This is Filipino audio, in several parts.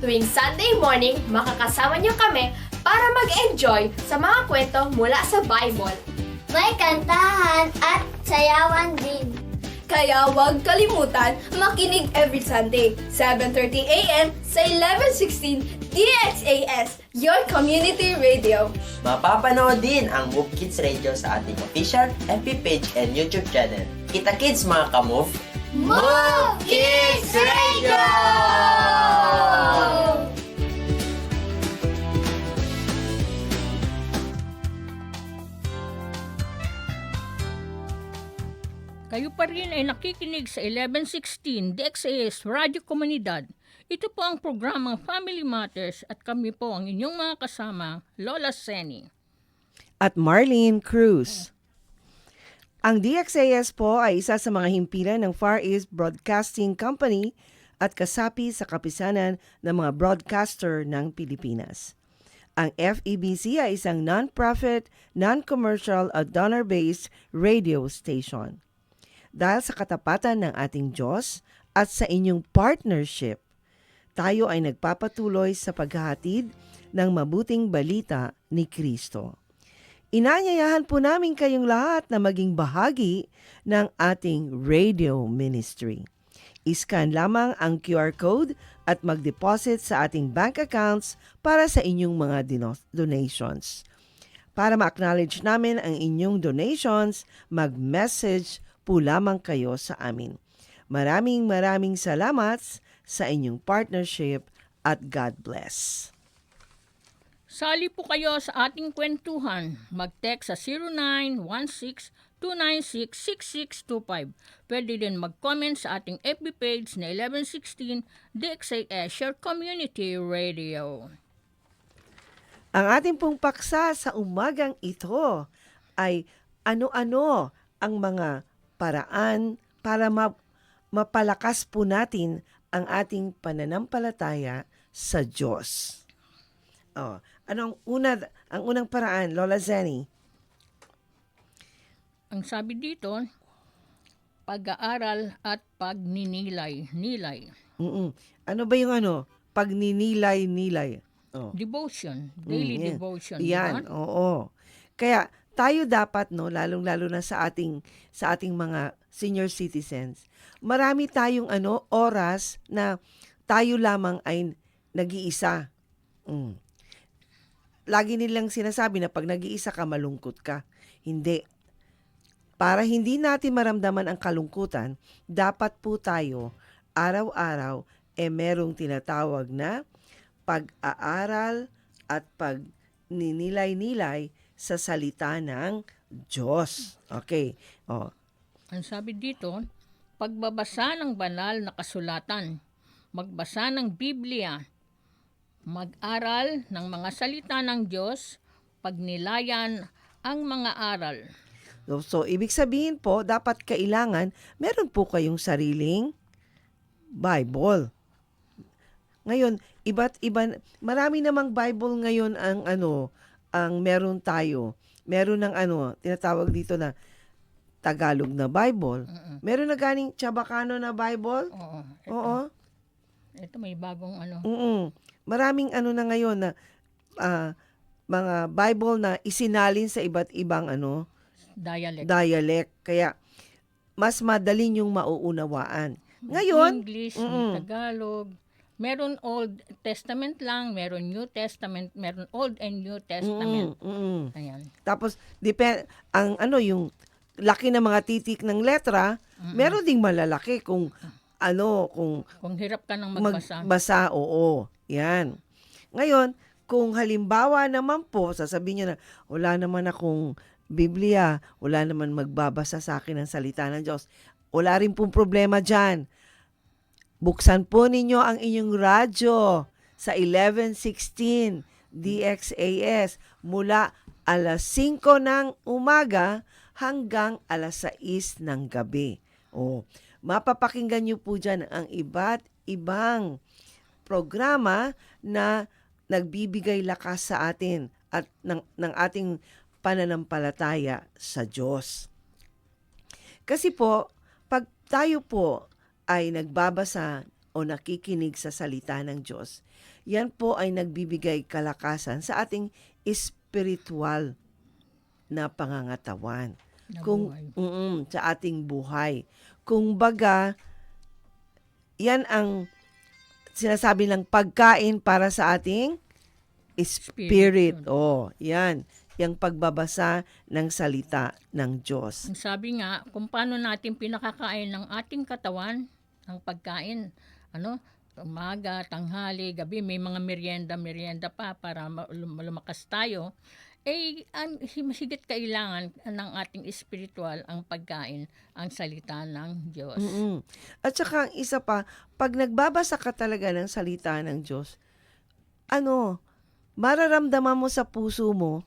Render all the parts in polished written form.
Tuwing Sunday morning, makakasama niyo kami para mag-enjoy sa mga kwento mula sa Bible. May kantahan at sayawan din. Kaya huwag kalimutan makinig every Sunday, 7:30 a.m. sa 1116 DXAS, your community radio. Mapapanood din ang Move Kids Radio sa ating official FB page and YouTube channel. Kita kids mga ka-move! Move Kids Radio! Kayo pa rin ay nakikinig sa 1116 DXAS Radio Komunidad. Ito po ang programang Family Matters at kami po ang inyong mga kasama, Lola Seni. At Marlene Cruz. Ang DXAS po ay isa sa mga himpilan ng Far East Broadcasting Company at kasapi sa kapisanan ng mga broadcaster ng Pilipinas. Ang FEBC ay isang non-profit, non-commercial at donor-based radio station. Dahil sa katapatan ng ating Diyos at sa inyong partnership, tayo ay nagpapatuloy sa paghahatid ng mabuting balita ni Kristo. Inaanyayahan po namin kayong lahat na maging bahagi ng ating radio ministry. Iscan lamang ang QR code at mag-deposit sa ating bank accounts para sa inyong mga donations. Para ma-acknowledge namin ang inyong donations, mag-message po lamang kayo sa amin. Maraming salamat sa inyong partnership at God bless. Sali po kayo sa ating kwentuhan. Mag-text sa 0916-296-6625. Pwede din mag-comment sa ating FB page na 1116 DXAS Your Community Radio. Ang ating pong paksa sa umagang ito ay ano-ano ang mga paraan para mapalakas po natin ang ating pananampalataya sa Diyos. Ang unang paraan, Lola Zeni? Ang sabi dito, pag-aaral at pagninilay. Ano ba yung pagninilay-nilay? Devotion, daily devotion. Yan, diba? oo. Kaya tayo dapat lalong-lalo na sa ating mga senior citizens, marami tayong oras na tayo lamang ay nag-iisa. Lagi nilang sinasabi na pag nag-iisa ka, malungkot ka. Hindi. Para hindi natin maramdaman ang kalungkutan, dapat po tayo araw-araw merong tinatawag na pag-aaral at pagninilay-nilay sa salita ng Diyos. Okay. Ang sabi dito, pagbabasa ng banal na kasulatan, magbasa ng Biblia, mag-aral ng mga salita ng Diyos, pagnilayan ang mga aral. So, ibig sabihin po, dapat kailangan, meron po kayong sariling Bible. Ngayon, iba't iba, marami namang Bible ngayon ang meron tayo. Meron ng tinatawag dito na Tagalog na Bible. Meron na ganing Chabacano na Bible. Oo. Ito may bagong Maraming na ngayon na mga Bible na isinalin sa iba't ibang dialect. Kaya mas madali yung mauunawaan. Ngayon, English, Tagalog. Meron Old Testament lang, meron New Testament, meron Old and New Testament. Ayan. Tapos yung laki ng mga titik ng letra, meron ding malalaki kung hirap ka nang magbasa. Magbasa, oo. Yan. Ngayon, kung halimbawa naman po, sasabihin niyo na, wala naman akong Biblia, wala naman magbabasa sa akin ng salita ng Diyos. Wala rin pong problema dyan. Buksan po ninyo ang inyong radyo sa 1116 DXAS mula alas 5 ng umaga hanggang alas 6 ng gabi. Mapapakinggan nyo po dyan ang iba't ibang programa na nagbibigay lakas sa atin at ng ating pananampalataya sa Diyos. Kasi po, pag tayo po ay nagbabasa o nakikinig sa salita ng Diyos, yan po ay nagbibigay kalakasan sa ating spiritual na pangangatawan. Na Kung buhay. sa ating buhay. Kung baga, yan ang sinasabi ng pagkain para sa ating spirit. Spirit. Oh, yan. Yung pagbabasa ng salita ng Diyos. Ang sabi nga, kung paano natin pinakakain ng ating katawan, ang pagkain, umaga, tanghali, gabi, may mga merienda pa para lumakas tayo, higit kailangan ng ating spiritual ang pagkain, ang salita ng Diyos. At saka ang isa pa, pag nagbabasa ka talaga ng salita ng Diyos, mararamdaman mo sa puso mo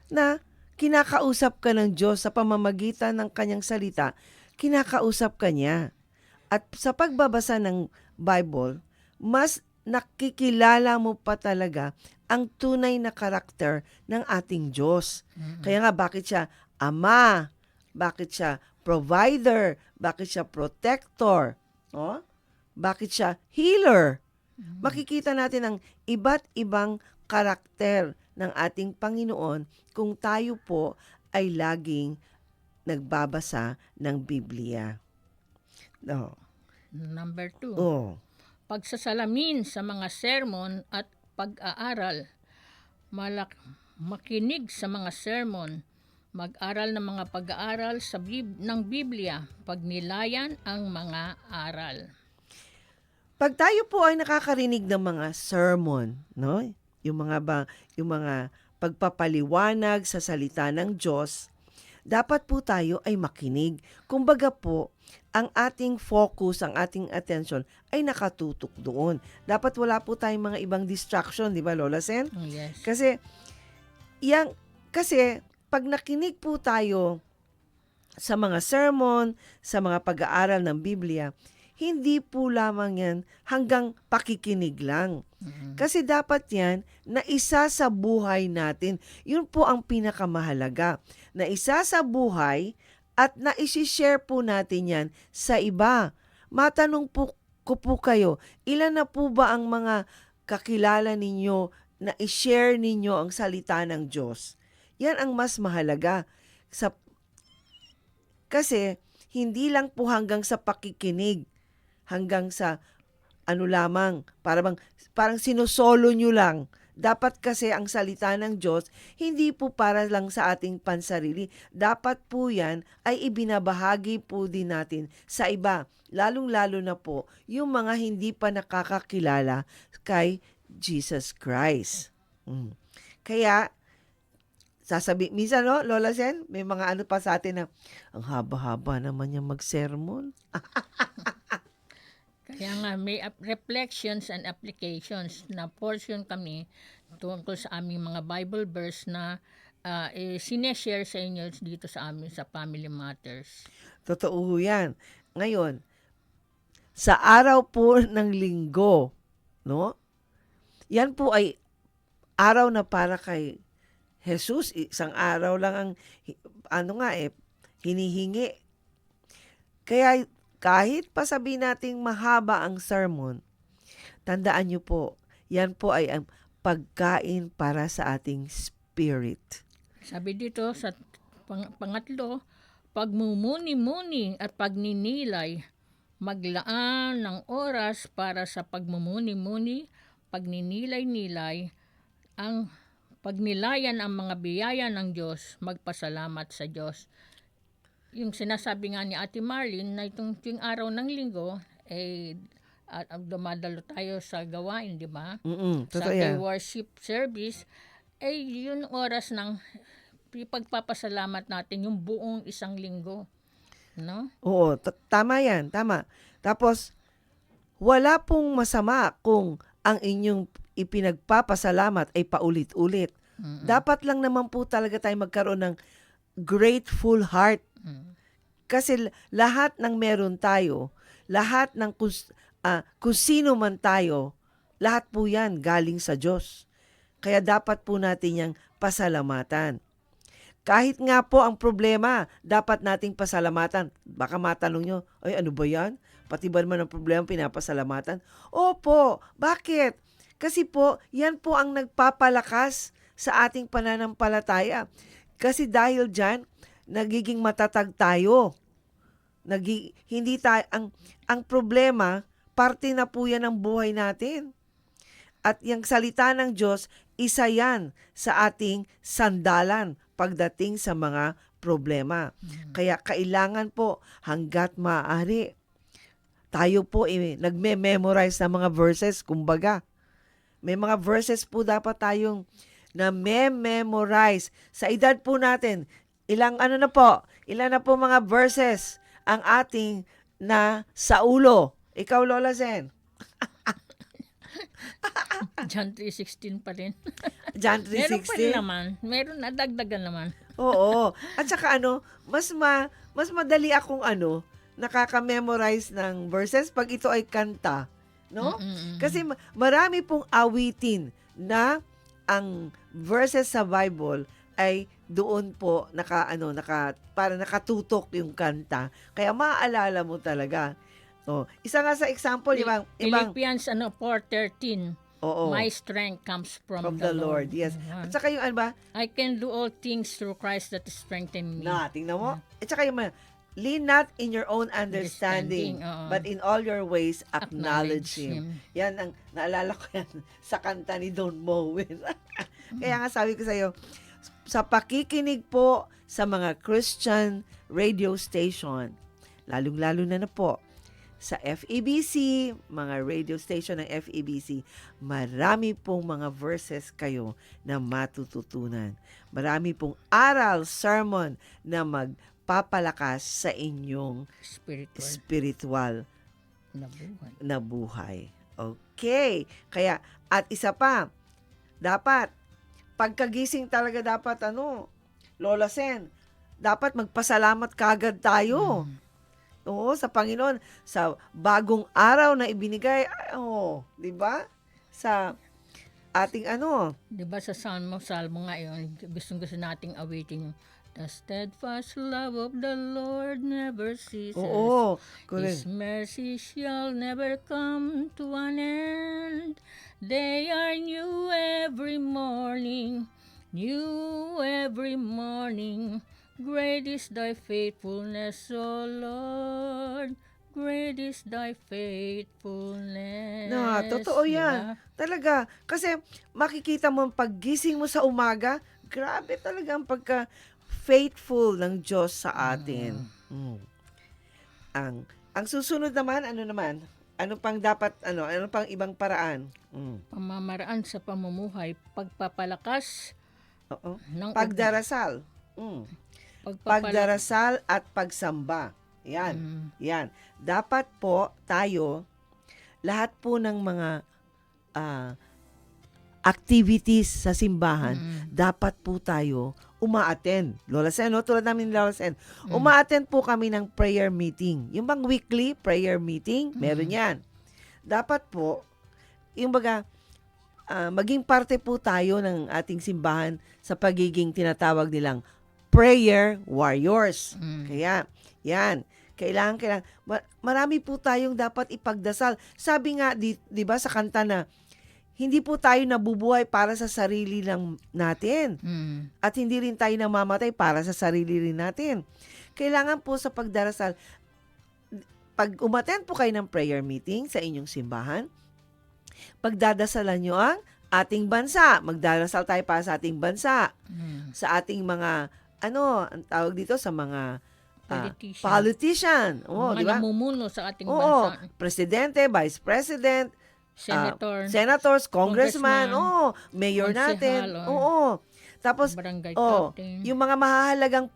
na kinakausap ka ng Diyos sa pamamagitan ng kanyang salita, kinakausap ka niya. At sa pagbabasa ng Bible, mas nakikilala mo pa talaga ang tunay na karakter ng ating Diyos. Kaya nga, bakit siya Ama? Bakit siya Provider? Bakit siya Protector? Bakit siya Healer? Makikita natin ang iba't ibang karakter ng ating Panginoon kung tayo po ay laging nagbabasa ng Biblia. Number 2. Pagsasalamin Pagsasalamin sa mga sermon at pag-aaral. Makinig sa mga sermon, mag-aral ng mga pag-aaral ng Biblia, pagnilayan ang mga aral. Pag tayo po ay nakakarinig ng mga sermon, yung mga pagpapaliwanag sa salita ng Diyos, dapat po tayo ay makinig. Kumbaga po, ang ating focus, ang ating attention ay nakatutok doon. Dapat wala po tayong mga ibang distraction, di ba, Lola Sen? Yes. Kasi pag nakinig po tayo sa mga sermon, sa mga pag-aaral ng Biblia, hindi po lamang yan hanggang pakikinig lang. Kasi dapat yan na isa sa buhay natin. Yun po ang pinakamahalaga. Na isa sa buhay at na isi-share po natin yan sa iba. Matanong po ko po kayo, ilan na po ba ang mga kakilala ninyo na i-share ninyo ang salita ng Diyos? Yan ang mas mahalaga. Kasi hindi lang po hanggang sa pakikinig, hanggang sa lamang, parang sinusolo nyo lang. Dapat kasi ang salita ng Diyos, hindi po para lang sa ating pansarili. Dapat po yan ay ibinabahagi po din natin sa iba. Lalong-lalo na po yung mga hindi pa nakakakilala kay Jesus Christ. Kaya, minsan Lola Sen, may mga pa sa atin na, ang haba-haba naman yung mag-sermon. Kaya nga, may reflections and applications na portion kami tungkol sa aming mga Bible verse na sineshare sa inyo dito sa amin sa Family Matters. Totoo yan. Ngayon, sa araw po ng linggo, yan po ay araw na para kay Jesus. Isang araw lang ang hinihingi. Kaya kahit pa sabihin nating mahaba ang sermon, tandaan nyo po, yan po ay ang pagkain para sa ating spirit. Sabi dito sa pangatlo, pagmumuni-muni at pagninilay, maglaan ng oras para sa pagmumuni-muni, pagninilay-nilay, ang pagnilayan ang mga biyaya ng Diyos, magpasalamat sa Diyos. Yung sinasabi nga ni Ate Marlene na itong araw ng linggo, dumadalo tayo sa gawain, di ba? Totoo Sunday yan. worship service, yun oras ng pagpapasalamat natin yung buong isang linggo. No? Oo, tama yan, tama. Tapos, wala pong masama kung ang inyong ipinagpapasalamat ay paulit-ulit. Dapat lang naman po talaga tayo magkaroon ng grateful heart. Kasi lahat ng meron tayo, lahat ng kung sino man tayo, lahat po yan galing sa Diyos. Kaya dapat po natin yang pasalamatan. Kahit nga po ang problema, dapat nating pasalamatan. Baka matanong nyo, ay ano ba yan? Pati ba naman ang problema, pinapasalamatan? Opo. Bakit? Kasi po, yan po ang nagpapalakas sa ating pananampalataya. Kasi dahil dyan, nagiging matatag tayo. Hindi tayo, ang problema, parte na po yan ng buhay natin. At yung salita ng Diyos, isa yan sa ating sandalan pagdating sa mga problema. Kaya kailangan po hanggat maaari. Tayo po nagme-memorize ng mga verses, kumbaga. May mga verses po dapat tayong na-memorize. Sa edad po natin, ilan na po mga verses ang ating na sa ulo. Ikaw, Lola Zen. John 3:16 pa rin. John Meron pa rin 3:16. naman. Meron na dagdagan naman. Oo. At saka mas madali akong nakaka-memorize ng verses pag ito ay kanta, no? Kasi marami pong awitin na ang verses sa Bible ay doon po para nakatutok yung kanta. Kaya maaalala mo talaga. Oh, isa nga sa example, ibang Philippians 4:13. oo, My strength comes from the Lord. Yes. Ayan. At saka yung I can do all things through Christ that strengthens me. tingnan mo. At saka yung lean not in your own understanding, Oo. but in all your ways acknowledge Acknowledge Him. Him. Yan ang naalala ko yan sa kanta ni Don Moen. Kaya nga sabi ko sa'yo, sa pakikinig po sa mga Christian radio station, lalong-lalo na po sa FEBC, mga radio station ng FEBC, marami pong mga verses kayo na matututunan. Marami pong aral, sermon na magpapalakas sa inyong spiritual na buhay. Okay. Kaya, at isa pa, dapat, pagkagising talaga dapat, Lola Sen, dapat magpasalamat kagad tayo. Oo, sa Panginoon, sa bagong araw na ibinigay, di ba? Sa ating Di ba sa Salmo nga yun, gusto nating awitin yung The steadfast love of the Lord never ceases. Oo, His correct. mercy shall never come to an end. They are new every morning, new every morning. Great is thy faithfulness, O Lord. Great is thy faithfulness. Totoo yan. Diba? Talaga. Kasi makikita mo paggising mo sa umaga, grabe talaga ang pagka-faithful ng Diyos sa atin. Ang susunod naman, ano pang dapat, ano pang ibang paraan? Pamamaraan sa pamumuhay, pagpapalakas Oo. ng Pagdarasal. Pagdarasal at pagsamba. Yan. Yan. Dapat po tayo, lahat po ng mga activities sa simbahan, dapat po tayo uma-attend. Lola Sen, tulad namin ni Lola Sen, uma-attend po kami ng prayer meeting. Yung bang weekly prayer meeting, meron yan. Dapat po, yung maging parte po tayo ng ating simbahan sa pagiging tinatawag nilang prayer warriors. Kaya, yan. Kailangan. Marami po tayong dapat ipagdasal. Sabi nga, di ba sa kanta na, hindi po tayo nabubuhay para sa sarili lang natin. At hindi rin tayo namamatay para sa sarili rin natin. Kailangan po sa pagdarasal, pag umattend po kayo ng prayer meeting sa inyong simbahan, pagdadasalan nyo ang ating bansa. Magdarasal tayo para sa ating bansa. Sa ating mga, ang tawag dito sa mga politician. Mga Diba? namumuno sa ating Oo, bansa. Presidente, Vice President, Senators, Congressman, Mayor Konsehal, natin. Oo. Tapos, barangay captain. yung mga mahahalagang,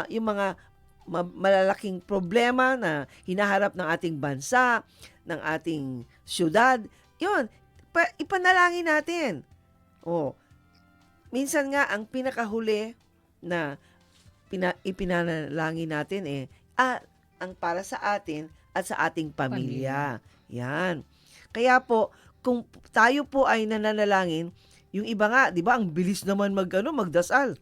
yung mga malalaking problema na hinaharap ng ating bansa, ng ating syudad, yun, ipanalangin natin. Minsan nga, ang pinakahuli na ipinanalangin natin ang para sa atin at sa ating pamilya. Yan. Kaya po, kung tayo po ay nananalangin, yung iba nga, di ba, ang bilis naman magdasal.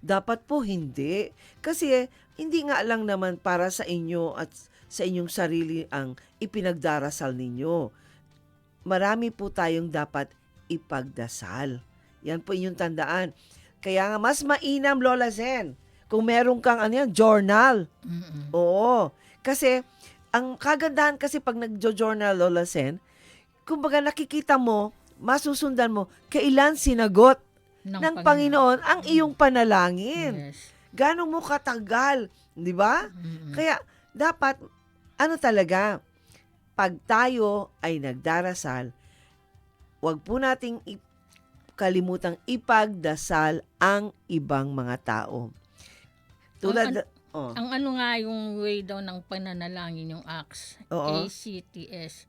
Dapat po hindi. Kasi, hindi nga lang naman para sa inyo at sa inyong sarili ang ipinagdarasal ninyo. Marami po tayong dapat ipagdasal. Yan po inyong tandaan. Kaya nga, mas mainam, Lola Zen, kung meron kang journal. Oo. Kasi, ang kagandahan kasi pag nagjo-journal, Lola Zen, kumbaga nakikita mo, masusundan mo, kailan sinagot ng Panginoon ang iyong panalangin. Yes. Gano'n mo katagal, di ba? Mm-mm. Kaya dapat, talaga, pag tayo ay nagdarasal, wag po nating kalimutang ipagdasal ang ibang mga tao. Tulad, Ang ano nga yung way daw ng pananalangin, yung ACTS, Oo. ACTS,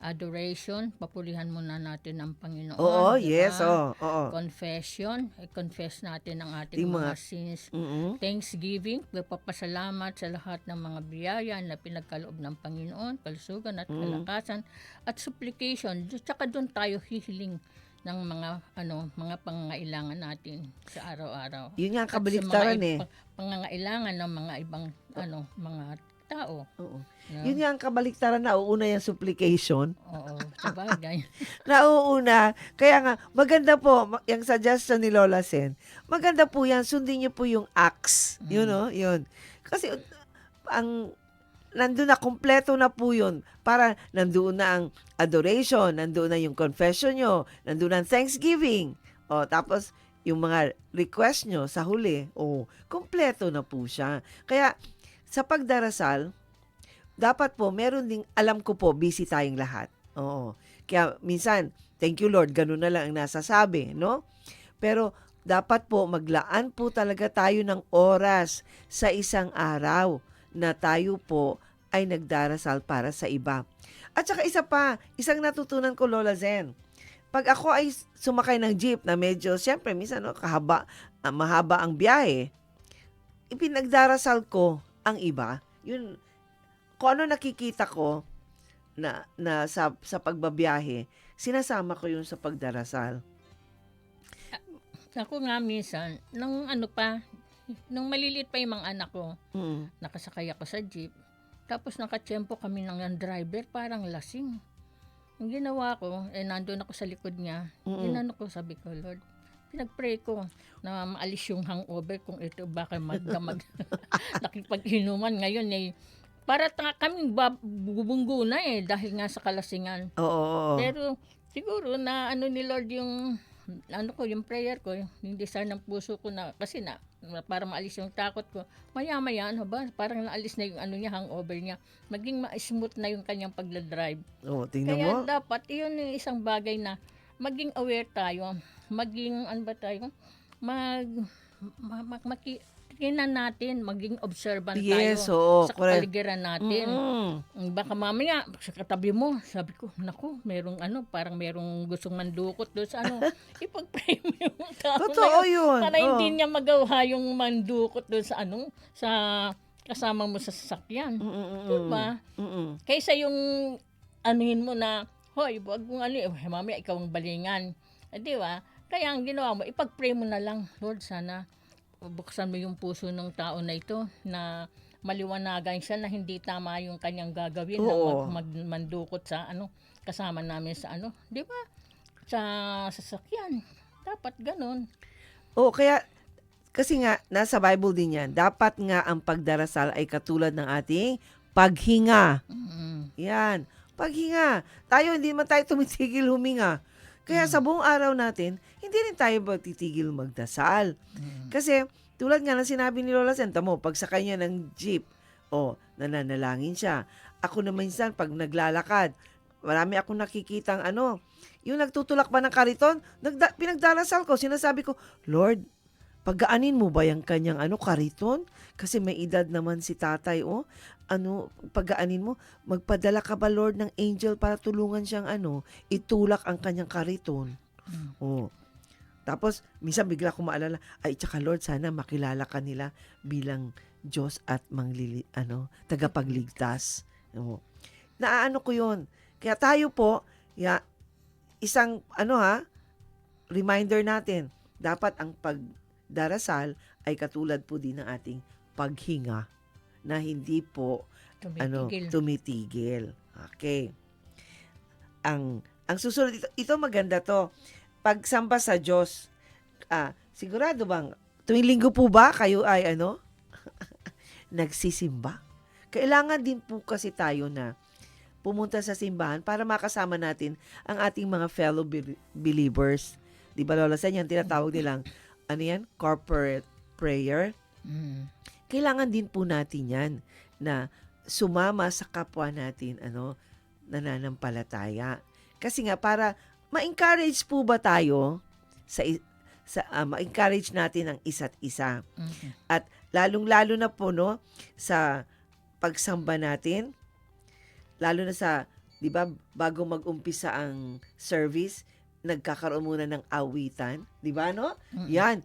adoration, papulihan muna natin ang Panginoon. oo, di yes, ba? oo. Confession, i-confess natin ang ating Yung mga mga- sins. Mm-mm. Thanksgiving, pagpapasalamat sa lahat ng mga biyaya na pinagkaloob ng Panginoon, kalusugan at kalakasan, at supplication. Tsaka doon tayo hihiling ng mga mga pangangailangan natin sa araw-araw. Yun nga ang At sa kabaliktaran mga pangangailangan ng mga ibang mga tao. Oo. No? Yun nga ang kabaliktaran, nauuna yung supplication. Oo, sabagay. Nauuna. Kaya nga, maganda po, yung suggestion ni Lola Sen, maganda po yan, sundin niyo po yung acts. Yun, yun. Kasi, nandun na, kompleto na po yun. Para nandoon na ang adoration, nandoon na yung confession nyo, nandoon na ang thanksgiving. O, tapos, yung mga request nyo sa huli, kompleto na po siya. Kaya, sa pagdarasal, dapat po, meron ding, alam ko po, busy tayong lahat. Oo. Kaya, minsan, thank you Lord, ganun na lang ang nasasabi, no? Pero, dapat po, maglaan po talaga tayo ng oras sa isang araw na tayo po ay nagdarasal para sa iba. At saka isa pa, isang natutunan ko, Lola Zen, pag ako ay sumakay ng jeep na medyo, siyempre, minsan, mahaba ang biyahe, ipinagdarasal ko ang iba. Yun, kung ano nakikita ko na sa pagbabiyahe, sinasama ko yun sa pagdarasal. Ako nga minsan, nung maliliit pa yung mga anak ko, Mm. nakasakay ako sa jeep, tapos nakatsyempo kami ng driver, parang lasing. Ang ginawa ko, nandun ako sa likod niya, ginano ko, sabi ko, Lord, pinag-pray ko na maalis yung hangover kung ito baka magdamag nakipag-inuman ngayon para kaming bubunggo na dahil nga sa kalasingan. Oo. Pero siguro na ni Lord yung yung prayer ko, yung desire ng puso ko na kasi para maalis yung takot ko. Maya-maya parang naalis na yung hangover niya. Maging ma-smooth na yung kanyang pagla-drive. Tingnan Kaya mo. dapat iyon yung isang bagay na maging aware tayo, maging tingnan natin, maging observant Yes, tayo oo, sa correct. kapaligiran natin. Baka mamaya sa katabi mo, sabi ko, naku, parang merong gustong mandukot doon sa ipag-pray mo yung tao Totoo na yun. yun. Para hindi niya magawa yung mandukot doon sa sa kasama mo sa sasakyan. Diba? Kaysa yung anuhin mo na, hoy, wag mong mamaya ikaw ang balingan. Diba? Kaya ang ginawa mo, ipag-pray mo na lang, Lord, sana buksan mo yung puso ng tao na ito na maliwanagan siya na hindi tama yung kanyang gagawin Oo. na magmandukot sa kasama namin sa di ba? Sa sasakyan. Dapat ganun. Kaya, kasi nga, nasa Bible din yan, dapat nga ang pagdarasal ay katulad ng ating paghinga. Yan. Paghinga. Hindi man tayo tumitigil huminga. Kaya sa buong araw natin, hindi rin tayo titigil magdasal. Kasi, tulad nga ng sinabi ni Lola Senta mo, pag sakay niya ng jeep, nananalangin siya. Ako naman minsan, pag naglalakad, marami akong nakikitang yung nagtutulak ba ng kariton, pinagdarasal ko, sinasabi ko, Lord, pagaanin mo ba yung kanyang kariton? Kasi may edad naman si tatay, pagaanin mo, magpadala ka ba, Lord, ng angel para tulungan siyang itulak ang kanyang kariton. Tapos, minsan bigla ko maalala, tsaka Lord, sana makilala ka nila bilang Diyos at tagapagligtas. Naano ko yun. Kaya tayo po, isang, reminder natin, dapat ang pagdarasal ay katulad po din ng ating paghinga na hindi po Tumitigil. tumitigil. Okay. Ang susunod ito maganda to. Pagsamba sa Diyos. Sigurado bang tuwing linggo po ba kayo ay nagsisimba? Kailangan din po kasi tayo na pumunta sa simbahan para makasama natin ang ating mga fellow believers. Di ba, Lola Sen, yan tinatawag nilang, corporate prayer. Mm. Kailangan din po natin yan na sumama sa kapwa natin, nananampalataya. Kasi nga, para ma-encourage po ba tayo ma-encourage natin ang isa't isa. Mm. At lalong-lalo na po, sa pagsamba natin, lalo na sa, di ba, bago mag-umpisa ang service, nagkakaroon muna ng awitan. Di ba, no? Mm-mm. Yan.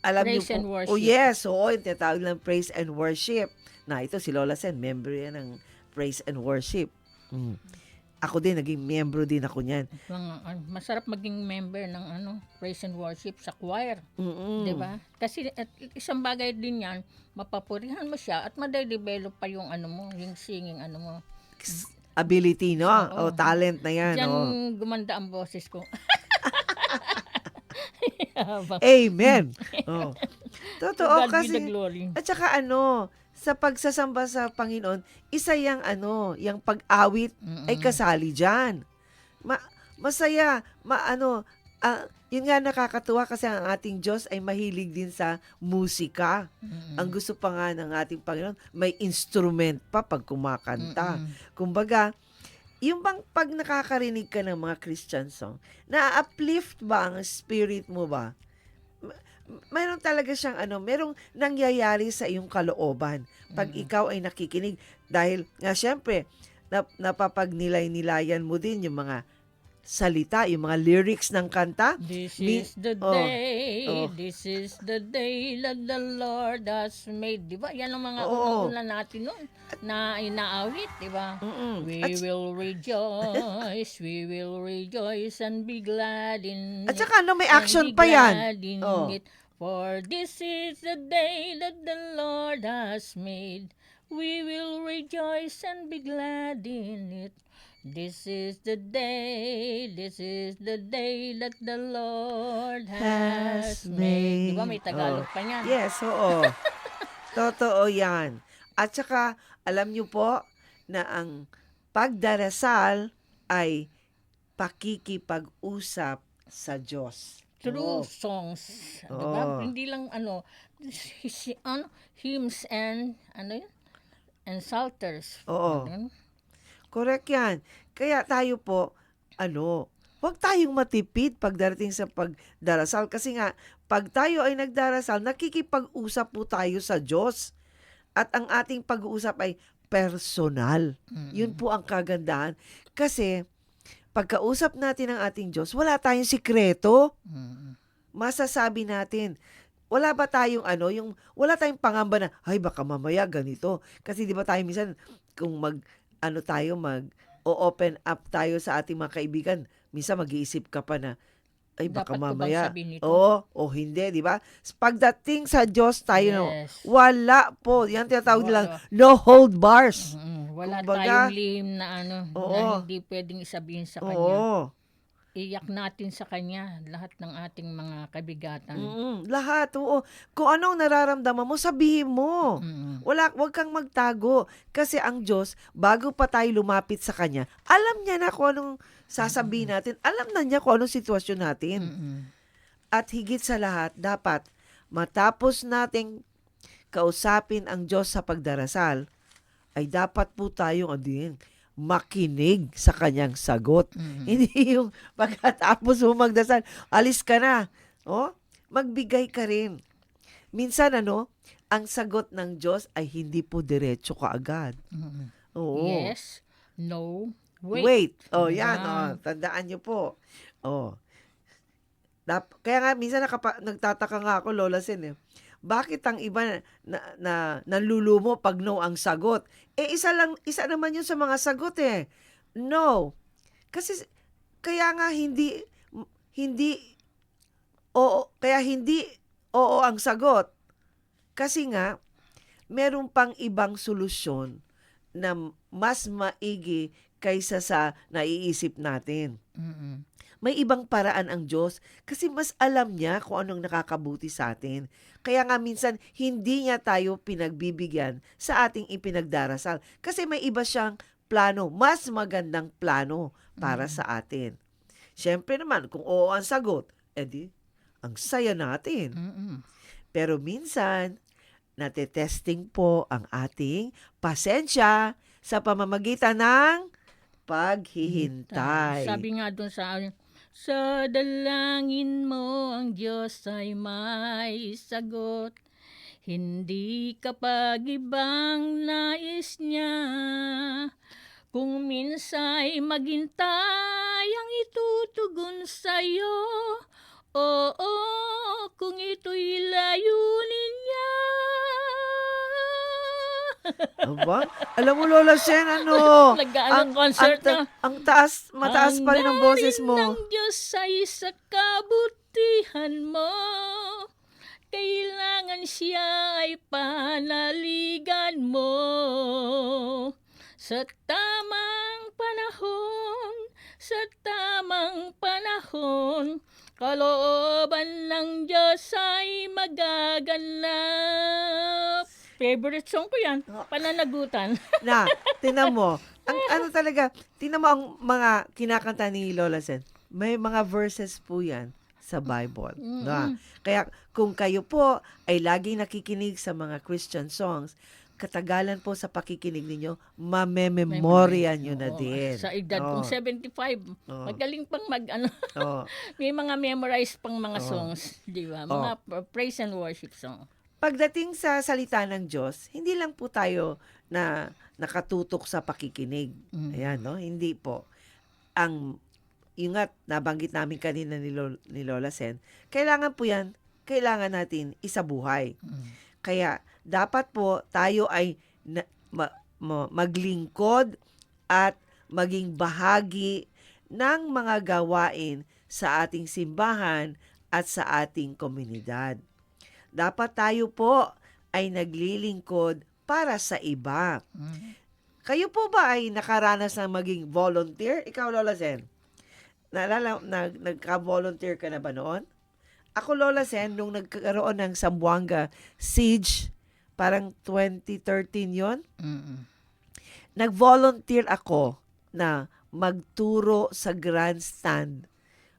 Alam niyo Praise po. and worship. Oh, yes. Oo, yung tinatawag lang praise and worship. Na ito, si Lola Sen, member yan ng praise and worship. Ako din, naging membro din ako niyan. Masarap maging member ng praise and worship sa choir. Mm-mm. 'Di ba? Kasi isang bagay din 'yan, mapapurihan mo siya at ma-develop pa yung yung singing mo. Ability, no? Oo. O, talent na yan. Diyan Oh. gumanda ang boses ko. Amen. Oh. To Totoo God be the kasi. glory. At saka sa pagsasamba sa Panginoon, isa yang yung pag-awit ay kasali diyan. Masaya, yun nga nakakatuwa kasi ang ating Diyos ay mahilig din sa musika. Ang gusto pa nga ng ating Panginoon, may instrument pa pag kumakanta. Kumbaga, yung bang pag nakakarinig ka ng mga Christian song, na-uplift ba ang spirit mo ba? Mayroon talaga siyang merong nangyayari sa iyong kalooban pag ikaw ay nakikinig. Dahil nga syempre, napapagnilay-nilayan mo din yung mga salita, yung mga lyrics ng kanta. This Mi- is the oh, day, oh. this is the day that the Lord has made. Di ba? Yan ang mga Oo. una natin noon na inaawit, di ba? We At- will rejoice, we will rejoice and be glad in At saka may and action be pa yan. glad in Oh. it. For this is the day that the Lord has made. We will rejoice and be glad in it. This is the day that the Lord has made. Di ba may Tagalog pa niyan? Yes, oo. Totoo yan. At saka, alam niyo po na ang pagdarasal ay pakikipag-usap sa Diyos. True Oo. songs. Di Oo. ba? Hindi lang hymns and yun? And psalters. Oo. Ano? Correct yan. Kaya tayo po, huwag tayong matipid pagdating sa pagdarasal. Kasi nga, pag tayo ay nagdarasal, nakikipag-usap po tayo sa Diyos. At ang ating pag-uusap ay personal. Yun po ang kagandahan. Kasi, pagkausap natin ng ating Diyos, wala tayong sikreto. Masasabi natin, wala ba tayong wala tayong pangamba na, ay baka mamaya ganito. Kasi di ba tayo minsan, kung open up tayo sa ating mga kaibigan, minsan mag-iisip ka pa na, ay baka Dapat ko bang mamaya. sabihin ito? O hindi, di ba? Pagdating sa Diyos tayo, Yes. wala po. Yan tinatawag nilang no hold bars. Wala Kumbaga, tayong lihim na na Oo. hindi pwedeng isabihin sa Kanya. Oo. Iyak natin sa Kanya lahat ng ating mga kabigatan. Lahat, oo. Kung anong nararamdaman mo, sabihin mo. Huwag kang magtago. Kasi ang Diyos, bago pa tayo lumapit sa Kanya, alam niya na kung anong sasabihin natin. Alam na niya kung anong sitwasyon natin. At higit sa lahat, dapat matapos nating kausapin ang Diyos sa pagdarasal, ay dapat po tayong makinig sa kanyang sagot. Hindi yung pagkatapos mo magdasal, alis ka na. Magbigay ka rin. Minsan ang sagot ng Diyos ay hindi po diretso kaagad. Oo. Yes, no, Wait. Yan. Ah. Tandaan niyo po. Kaya nga, minsan nagtataka nga ako, Lola Sen, bakit ang iba na nanlulumo pag no ang sagot? Isa naman yun sa mga sagot No. Kasi, kaya nga hindi oo ang sagot. Kasi nga, meron pang ibang solusyon na mas maigi kaysa sa naiisip natin. Mm-mm. May ibang paraan ang Diyos kasi mas alam niya kung anong nakakabuti sa atin. Kaya nga minsan hindi niya tayo pinagbibigyan sa ating ipinagdarasal kasi may iba siyang plano, mas magandang plano para sa atin. Siyempre naman, kung oo ang sagot, edi, ang saya natin. Mm-mm. Pero minsan, natetesting po ang ating pasensya sa pamamagitan ng paghihintay. Sabi nga doon sa dalangin mo ang Diyos ay may sagot. Hindi kapag ibang nais niya. Kung minsa'y maghintay ang itutugon sa'yo. Oo, kung ito'y layunin niya. Aba, alam mo Lola Sen, ano? Nag-aalang concert na. ang taas, mataas pa rin ang boses mo. Ang ng Diyos ay sa kabutihan mo. Kailangan siya ay panaligan mo. Sa tamang panahon, kalooban ng Diyos ay magaganap. Favorite song ko yan, Pananagutan. Na, tinan mo. Ang ano talaga, tinan mo ang mga kinakanta ni Lola Sen. May mga verses po yan sa Bible. Na. Kaya kung kayo po ay laging nakikinig sa mga Christian songs, katagalan po sa pakikinig ninyo, mamememorya nyo na Oo, din. Sa edad Oo. kong 75, magaling pang Oo. may mga memorize pang mga songs, di ba? Mga praise and worship song. Pagdating sa salita ng Diyos, hindi lang po tayo na nakatutok sa pakikinig. Ayan, no? Hindi po. Yung nga, nabanggit namin kanina ni Lola Sen, kailangan po yan, kailangan natin isabuhay. Kaya, dapat po tayo ay maglingkod at maging bahagi ng mga gawain sa ating simbahan at sa ating komunidad. Dapat tayo po ay naglilingkod para sa iba. Kayo po ba ay nakaranas ng maging volunteer? Ikaw, Lola Sen, naalala, nagka-volunteer ka na ba noon? Ako, Lola Sen, nung nagkaroon ng Zamboanga Siege, parang 2013 yon, nag-volunteer ako na magturo sa grandstand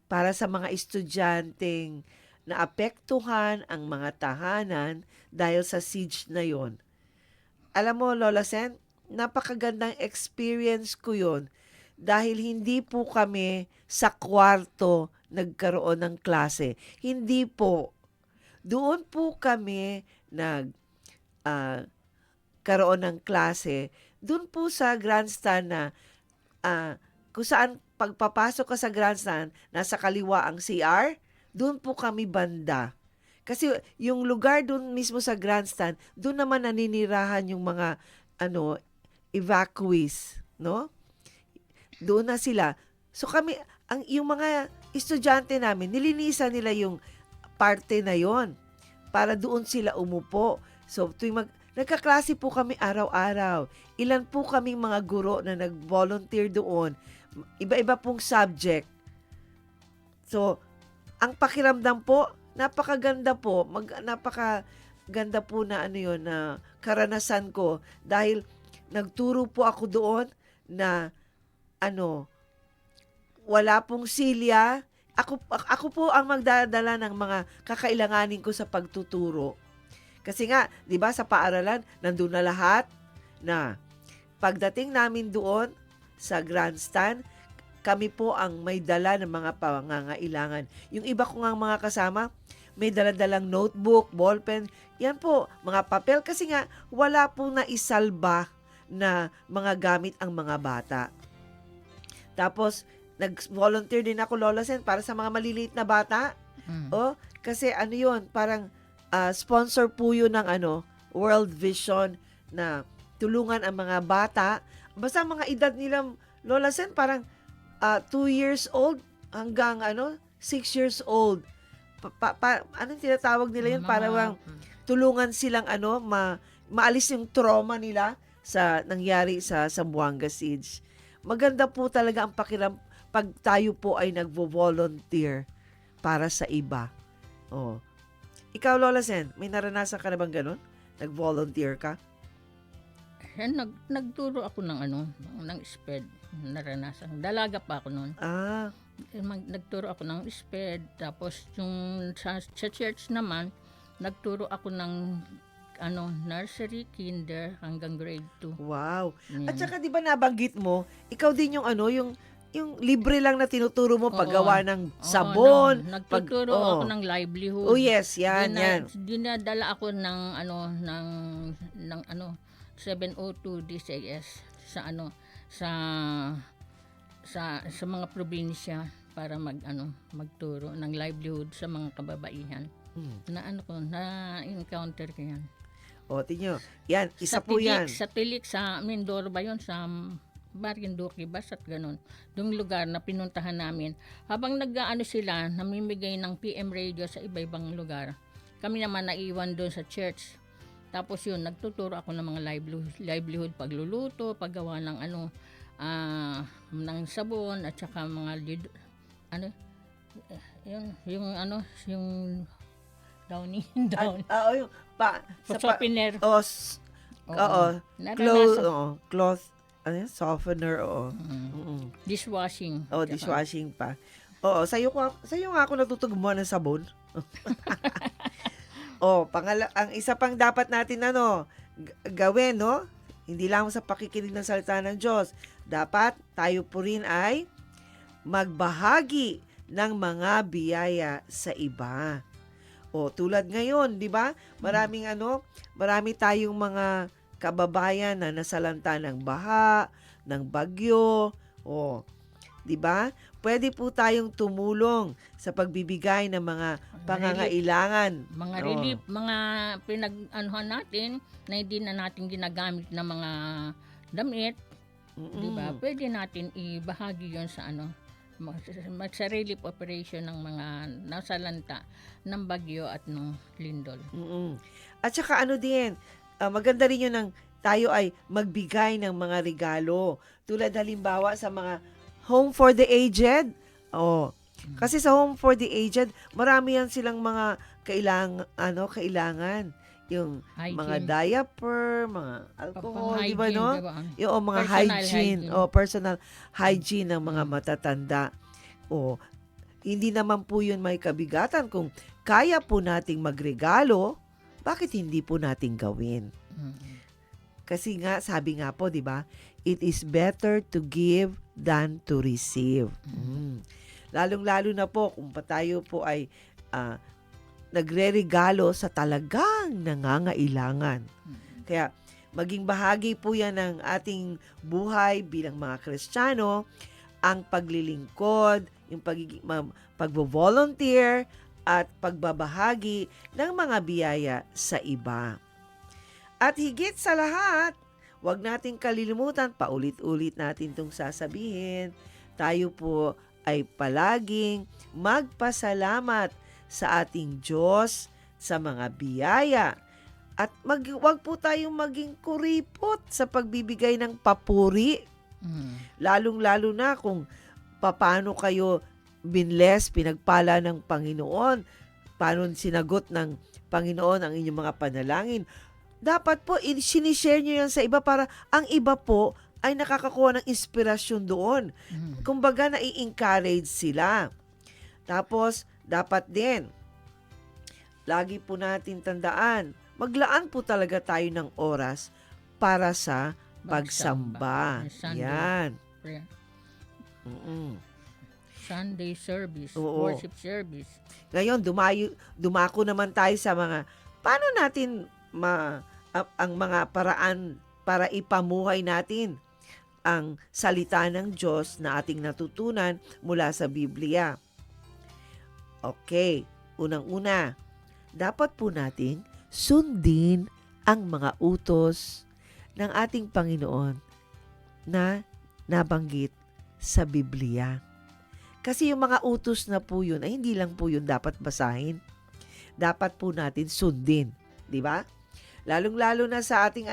para sa mga estudyanteng naapektuhan ang mga tahanan dahil sa siege na yon. Alam mo, Lola Sen, napakagandang experience ko yon dahil hindi po kami sa kwarto nagkaroon ng klase. Hindi po. Doon po kami karoon ng klase. Doon po sa grandstand na kung saan pagpapasok ka sa grandstand, nasa kaliwa ang CR, doon po kami banda. Kasi yung lugar doon mismo sa grandstand, doon naman naninirahan yung mga evacuees, no? Doon na sila. So kami, yung mga estudyante namin, nilinisan nila yung parte na yon para doon sila umupo. So tuwing nagkaklase po kami araw-araw. Ilan po kaming mga guro na nag-volunteer doon. Iba-iba pong subject. So, ang pakiramdam po, napakaganda po. Napakaganda po na na karanasan ko dahil nagturo po ako doon na wala pong silya. Ako po ang magdadala ng mga kakailanganin ko sa pagtuturo. Kasi nga, 'di ba sa paaralan, nandun na lahat na pagdating namin doon sa grandstand, kami po ang may dala ng mga pangangailangan. Yung iba ko nga mga kasama, may dala-dalang notebook, ballpen, yan po, mga papel. Kasi nga, wala po na isalba na mga gamit ang mga bata. Tapos, nag-volunteer din ako, Lola Sen, para sa mga maliliit na bata. Kasi yun, parang sponsor po yun ng World Vision na tulungan ang mga bata. Basta mga edad nila, Lola Sen, parang 2 years old hanggang 6 years old. Anong tinatawag nila yun? Para tulungan silang maalis yung trauma nila sa nangyari sa Zamboanga Siege. Maganda po talaga ang pakiram pag tayo po ay nagvo-volunteer para sa iba. Oh. Ikaw, Lola Sen, may naranasan ka na bang ganun? Nag-volunteer ka? Nagturo ako ng SPED. Naranasan. Dalaga pa ako noon. Ah, Nagturo ako ng SPED. Tapos yung sa church naman, nagturo ako ng nursery, kinder, hanggang grade 2. wow. Yan. At saka 'di ba nabanggit mo, ikaw din yung yung libre lang na tinuturo mo paggawa ng sabon, nagtuturo ako ng livelihood. Oh yes, yan. Dinadala ako ng 702 DCS sa sa mga probinsya para magturo ng livelihood sa mga kababaihan. Na encounter ko yan. O, tingnan nyo. Yan, isa po yan. Sa Tilik, sa Mindoro ba yun? Sa Marinduque, basta't ganun. Yung lugar na pinuntahan namin. Habang sila, namimigay ng PM radio sa iba-ibang lugar. Kami naman naiwan doon sa church. Tapos yun, nagtuturo ako ng mga livelihood, pagluluto, paggawa ng ng sabon, at saka mga yung downy, down. Yung Sa piner. Oo. Naranasan. Cloth, softener, oo. Dishwashing. Oo, dishwashing pa. Oo, sa'yo nga ako natutugmuan ng sabon. Ang isa pang dapat natin gawin, no? Hindi lang sa pakikinig ng salita ng Diyos. Dapat tayo po rin ay magbahagi ng mga biyaya sa iba. Tulad ngayon, 'di ba? Marami tayong mga kababayan na nasalanta ng baha, ng bagyo. 'Di ba? Pwede po tayong tumulong sa pagbibigay ng mga pangangailangan. Mga relief, mga natin na hindi na natin ginagamit na mga damit, 'di ba? Pwede natin ibahagi 'yon sa sa relief operation ng mga nasalanta ng bagyo at ng lindol. At saka maganda rin yun ng tayo ay magbigay ng mga regalo. Tulad halimbawa sa mga home for the aged. Kasi sa home for the aged, marami yan silang mga kailangan. Yung Hygiene. mga diaper, mga alcohol, di ba, Hygiene, no? diba? Yung mga Personal hygiene. Personal hygiene ng mga matatanda. Hindi naman po yun may kabigatan. Kung kaya po nating magregalo, bakit hindi po nating gawin? Kasi nga, sabi nga po, di ba? It is better to give than to receive. Lalong-lalo na po kung tayo po ay nagre-regalo sa talagang nangangailangan. Kaya maging bahagi po yan ng ating buhay bilang mga Kristiyano, ang paglilingkod, yung pagvo-volunteer at pagbabahagi ng mga biyaya sa iba. At higit sa lahat, huwag nating kalilimutan, paulit-ulit natin itong sasabihin, tayo po ay palaging magpasalamat sa ating Diyos sa mga biyaya. At huwag po tayong maging kuripot sa pagbibigay ng papuri. Lalong-lalo na kung paano kayo pinagpala ng Panginoon, paano sinagot ng Panginoon ang inyong mga panalangin. Dapat po, sinishare nyo yan sa iba para ang iba po ay nakakakuha ng inspirasyon doon. Kumbaga, nai-encourage sila. Tapos, dapat din, lagi po natin tandaan, maglaan po talaga tayo ng oras para sa pagsamba. Yan. Prayer. Sunday service, Oo. worship service. Ngayon, dumako naman tayo sa mga, paano natin ang mga paraan para ipamuhay natin ang salita ng Diyos na ating natutunan mula sa Biblia. Okay, unang-una, dapat po nating sundin ang mga utos ng ating Panginoon na nabanggit sa Biblia. Kasi yung mga utos na po yun, ay hindi lang po yun dapat basahin. Dapat po natin sundin. Di ba? Lalong-lalo na sa ating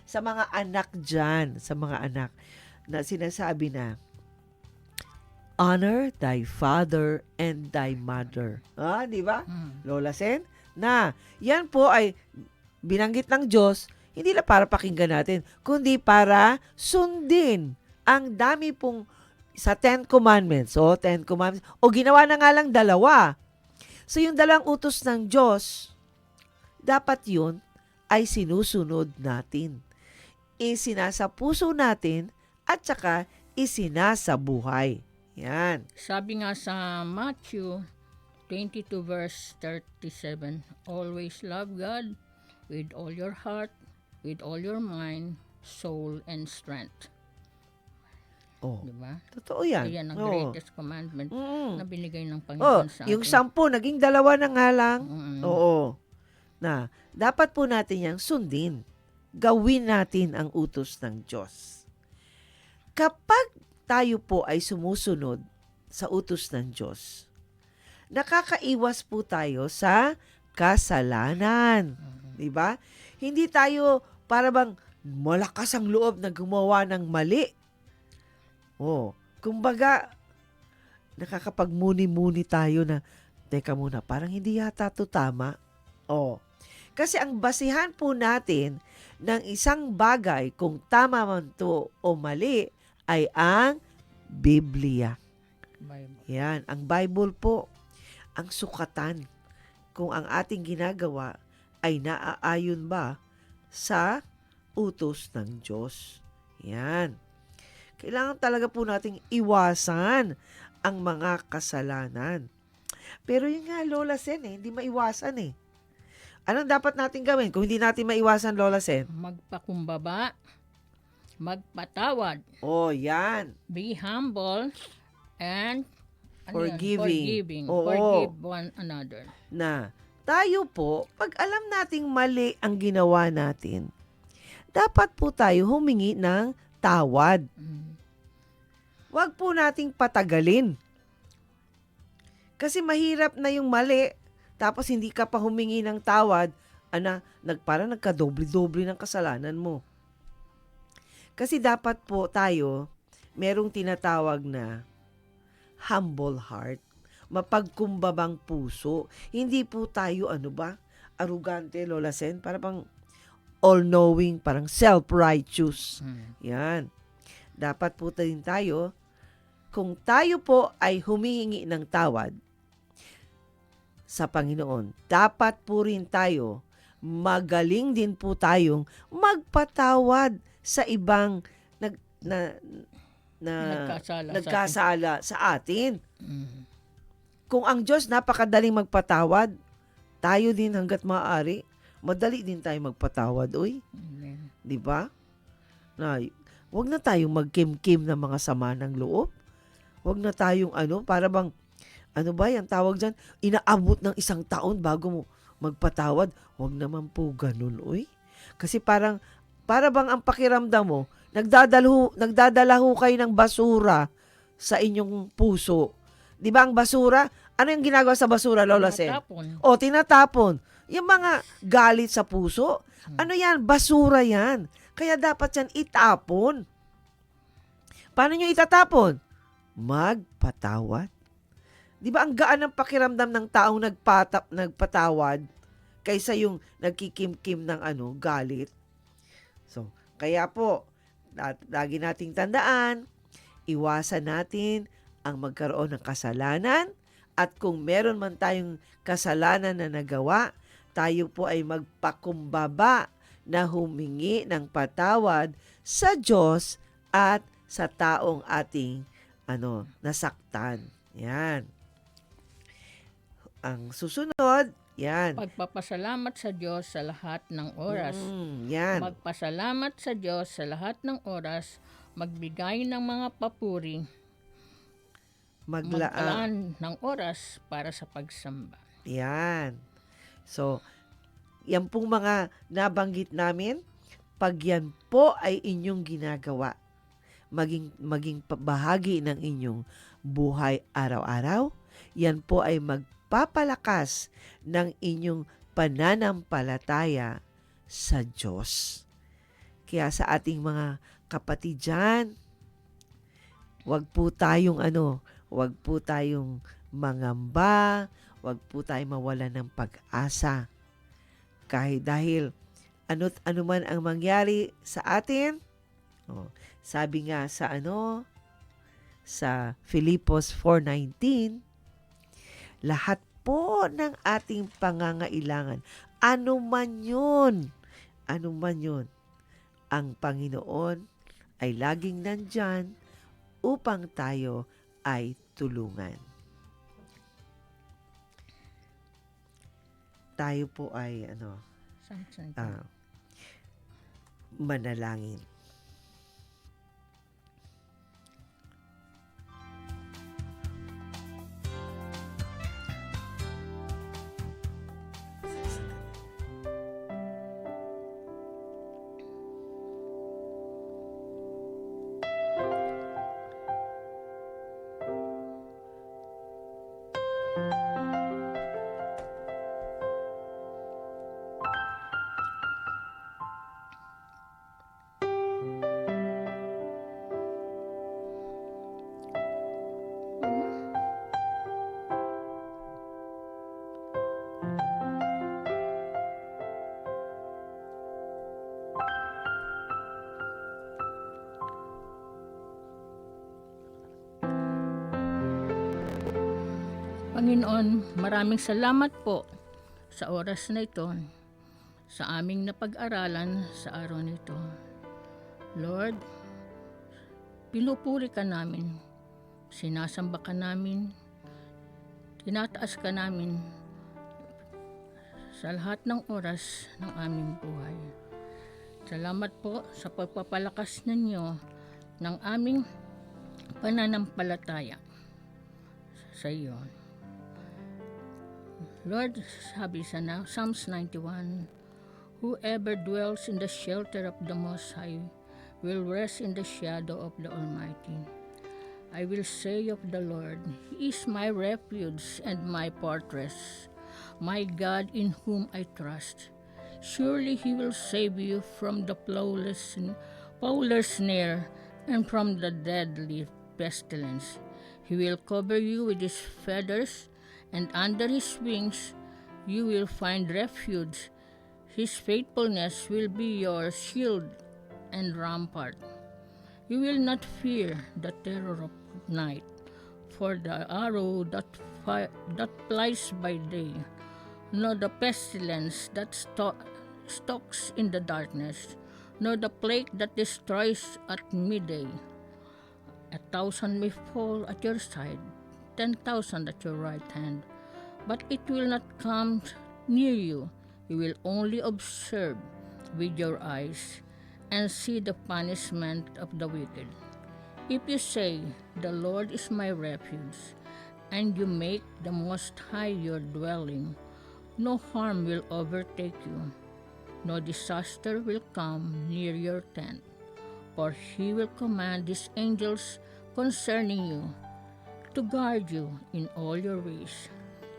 sa mga anak diyan, sa mga anak na sinasabi na honor thy father and thy mother. Di ba? Lola Sen? Na, yan po ay binanggit ng Diyos, hindi na para pakinggan natin, kundi para sundin ang dami pong sa Ten Commandments. Ten Commandments. O ginawa na nga lang 2. So yung 2 utos ng Diyos, dapat yun ay sinusunod natin. Isinasa puso natin at saka isinasabuhay. Yan. Sabi nga sa Matthew 22 verse 37, always love God with all your heart, with all your mind, soul, and strength. Diba? Totoo yan. Yan ang greatest commandment na binigay ng Panginoon sa atin. Yung 10, naging 2 na nga lang. Oo. Na, dapat po natin yang sundin. Gawin natin ang utos ng Diyos. Kapag tayo po ay sumusunod sa utos ng Diyos, nakakaiwas po tayo sa kasalanan. Diba? Hindi tayo para bang malakas ang loob na gumawa ng mali. Kumbaga, nakakapagmuni-muni tayo na, teka muna, parang hindi yata ito tama. Kasi ang basihan po natin ng isang bagay, kung tama man to o mali, ay ang Biblia. Bible. Yan, ang Bible po, ang sukatan kung ang ating ginagawa ay naaayon ba sa utos ng Diyos. Yan. Kailangan talaga po nating iwasan ang mga kasalanan. Pero yun nga, Lola Sen, hindi maiwasan eh. Anong dapat natin gawin kung hindi natin maiwasan, Lola Sen? Magpakumbaba, magpatawad, Yan. be humble, and Forgiving. Forgive one another. Na tayo po, pag alam nating mali ang ginawa natin, dapat po tayo humingi ng tawad. Huwag po nating patagalin. Kasi mahirap na yung mali, tapos hindi ka pa humingi ng tawad, parang nagkadoble-doble ng kasalanan mo. Kasi dapat po tayo, merong tinatawag na humble heart, mapagkumbabang puso. Hindi po tayo, arugante, Lola Sen, para pang all-knowing, parang self-righteous. Yan. Dapat po tayo, kung tayo po ay humihingi ng tawad sa Panginoon, dapat po rin tayo, magaling din po tayong magpatawad sa ibang nagkasala sa atin. Kung ang Diyos napakadaling magpatawad, tayo din hanggat maaari, madali din tayo magpatawad, di ba? Huwag na tayong magkim-kim ng mga sama ng loob. Huwag na tayong para bang, yung tawag dyan, inaabot ng 1 taon bago mo magpatawad. Huwag naman po ganun, Kasi para bang ang pakiramdam mo, nagdadala ho kayo ng basura sa inyong puso. Di ba ang basura? Ano yung ginagawa sa basura, Lola Sen? Tinatapon. Yung mga galit sa puso, yan? Basura yan. Kaya dapat yan itapon. Paano nyo itatapon? Magpatawad. Di ba ang gaan ng pakiramdam ng taong nagpatawad kaysa yung nagkikim-kim ng galit? So, kaya po, lagi nating tandaan, iwasan natin ang magkaroon ng kasalanan, at kung meron man tayong kasalanan na nagawa, tayo po ay magpakumbaba na humingi ng patawad sa Diyos at sa taong ating nasaktan. Yan. Ang susunod, yan. Pagpapasalamat sa Diyos sa lahat ng oras. Yan. Magpasalamat sa Diyos sa lahat ng oras, magbigay ng mga papuri, maglaan ng oras para sa pagsamba. Yan. So, yan pong mga nabanggit namin, pag yan po ay inyong ginagawa, maging bahagi ng inyong buhay araw-araw, yan po ay magpapalakas ng inyong pananampalataya sa Diyos. Kaya sa ating mga kapatid dyan, wag po tayong mangamba, wag po tayong mawalan ng pag-asa. Kahit dahil ano man ang mangyari sa atin, sabi nga sa Filipos 4:19, lahat po ng ating pangangailangan, ano man yun, ang Panginoon ay laging nandyan upang tayo ay tulungan. Tayo po ay manalangin. Panginoon, maraming salamat po sa oras na ito, sa aming napag-aralan sa araw nito. Lord, pinupuri ka namin, sinasamba ka namin, tinataas ka namin sa lahat ng oras ng aming buhay. Salamat po sa pagpapalakas ninyo ng aming pananampalataya sa iyo. Lord, sabi sa Psalms 91, whoever dwells in the shelter of the Most High will rest in the shadow of the Almighty. I will say of the Lord, He is my refuge and my fortress, my God in whom I trust. Surely He will save you from the fowler's snare and from the deadly pestilence. He will cover you with His feathers, and under His wings you will find refuge. His faithfulness will be your shield and rampart. You will not fear the terror of night, for the arrow that flies by day, nor the pestilence that stalks in the darkness, nor the plague that destroys at midday. 1,000 may fall at your side, 10,000 at your right hand, but it will not come near you. You will only observe with your eyes and see the punishment of the wicked. If you say, the Lord is my refuge, and you make the Most High your dwelling, no harm will overtake you, no disaster will come near your tent, for He will command His angels concerning you, to guard you in all your ways.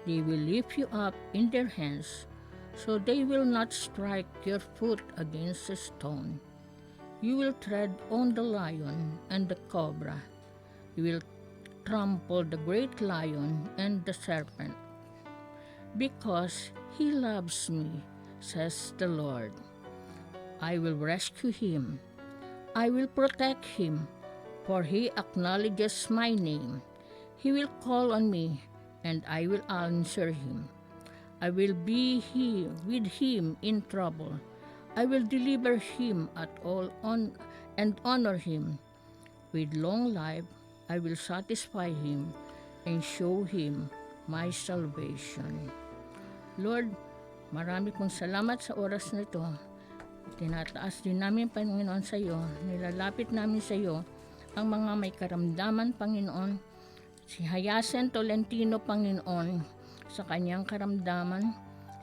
They will lift you up in their hands, so they will not strike your foot against a stone. You will tread on the lion and the cobra. You will trample the great lion and the serpent. Because He loves me, says the Lord, I will rescue him. I will protect him, for he acknowledges my name. He will call on me, and I will answer him. I will be with him in trouble. I will deliver him and honor him. With long life, I will satisfy him and show him my salvation. Lord, marami pong salamat sa oras na ito. Tinataas din namin, Panginoon, sa iyo. Nilalapit namin sa iyo ang mga may karamdaman, Panginoon. Si Hyacinth Tolentino, Panginoon, sa kanyang karamdaman.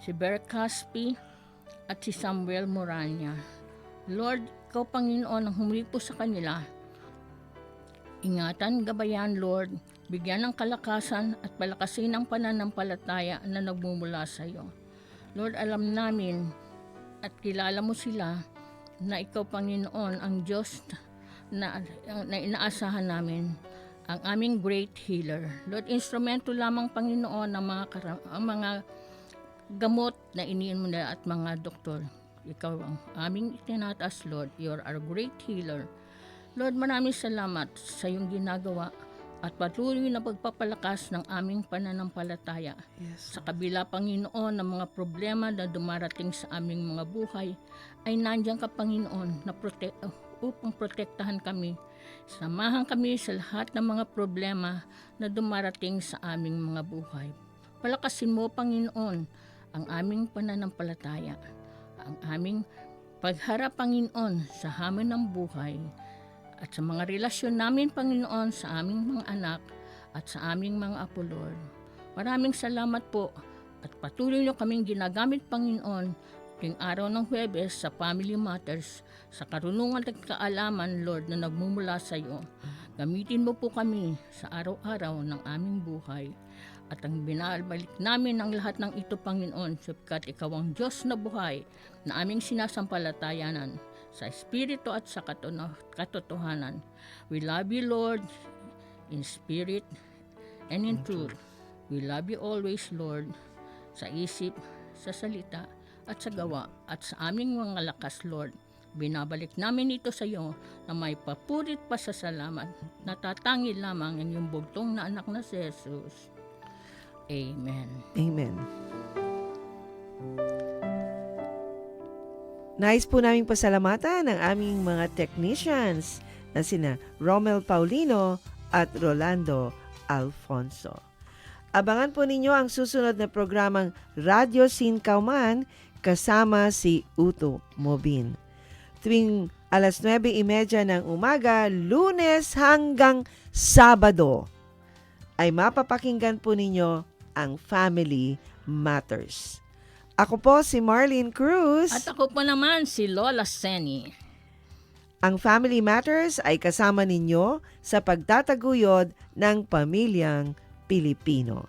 Si Ber Caspi at si Samuel Morania. Lord, ikaw, Panginoon, ang humipo sa kanila. Ingatan, gabayan, Lord. Bigyan ng kalakasan at palakasin ang pananampalataya na nagmumula sa iyo. Lord, alam namin at kilala mo sila na ikaw, Panginoon, ang Diyos na inaasahan namin, ang aming great healer. Lord, instrumento lamang, Panginoon, ang mga gamot na iniin mo na at mga doktor. Ikaw ang aming itinataas, Lord. You are our great healer. Lord, maraming salamat sa iyong ginagawa at patuloy na pagpapalakas ng aming pananampalataya. Yes. Sa kabila, Panginoon, ng mga problema na dumarating sa aming mga buhay, ay nandiyan ka, Panginoon, na upang protektahan kami. Samahan kami sa lahat ng mga problema na dumarating sa aming mga buhay. Palakasin mo, Panginoon, ang aming pananampalataya, ang aming pagharap, Panginoon, sa hamon ng buhay, at sa mga relasyon namin, Panginoon, sa aming mga anak at sa aming mga apo, Lord. Maraming salamat po at patuloy niyo kaming ginagamit, Panginoon, tuwing araw ng Huwebes sa Family Matters, sa karunungan at kaalaman, Lord, na nagmumula sa iyo. Gamitin mo po kami sa araw-araw ng aming buhay. At ang binabalik namin ang lahat ng ito, Panginoon, sapagkat ikaw ang Diyos na buhay na aming sinasampalatayanan sa Espiritu at sa katotohanan. We love you, Lord, in spirit and in truth. We love you always, Lord, sa isip, sa salita, at sa gawa, at sa aming mga lakas, Lord. Binabalik namin ito sa iyo na may papurit pa sa salamat. Natatangi lamang ang iyong bugtong na anak na si Jesus. Amen. Amen. Nais po naming pasalamatan ang aming mga technicians na sina Romel Paulino at Rolando Alfonso. Abangan po ninyo ang susunod na programang Radyo Sin Kauman kasama si Uto Mobin. Tuwing 9:30 ng umaga, Lunes hanggang Sabado, ay mapapakinggan po ninyo ang Family Matters. Ako po si Marlene Cruz. At ako po naman si Lola Seni. Ang Family Matters ay kasama ninyo sa pagtataguyod ng pamilyang Pilipino.